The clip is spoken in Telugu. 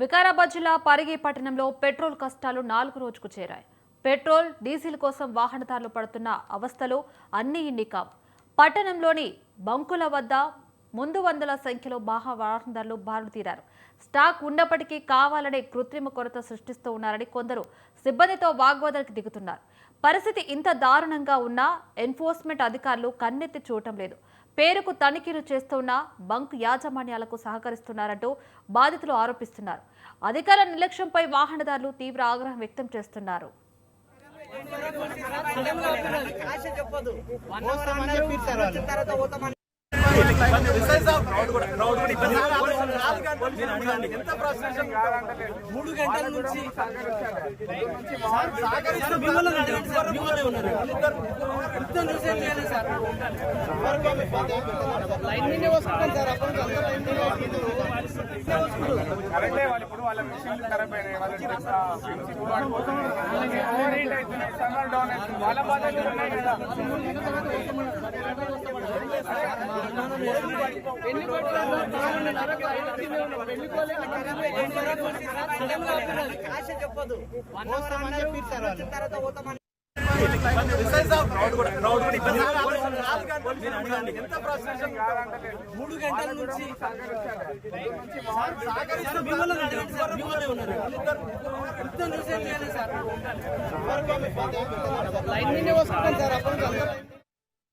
వికారాబాద్ జిల్లా పరిగి పట్టణంలో పెట్రోల్ కష్టాలు 4వ రోజుకు చేరాయి. పెట్రోల్, డీజిల్ కోసం వాహనదారులు పడుతున్న అవస్థలు అన్నీ ఇన్ని కావు. పట్టణంలోని బంకుల వద్ద ముందు వందల సంఖ్యలో వాహనదారులు బారులు తీరారు. స్టాక్ ఉన్నప్పటికీ కావాలనే కృత్రిమ కొరత సృష్టిస్తూ ఉన్నారని కొందరు సిబ్బందితో వాగ్వాదానికి దిగుతున్నారు. పరిస్థితి ఇంత దారుణంగా ఉన్నా ఎన్ఫోర్స్మెంట్ అధికారులు కన్నెత్తి చూడటం లేదు. పేరుకు తనిఖీలు చేస్తున్న బంక్ యాజమాన్యాలకు సహకరిస్తున్నారంటూ బాధితులు ఆరోపిస్తున్నారు. అధికారుల నిర్లక్ష్యంపై వాహనదారులు తీవ్ర ఆగ్రహం వ్యక్తం చేస్తున్నారు. లైన్ మీద వస్తాం సార్.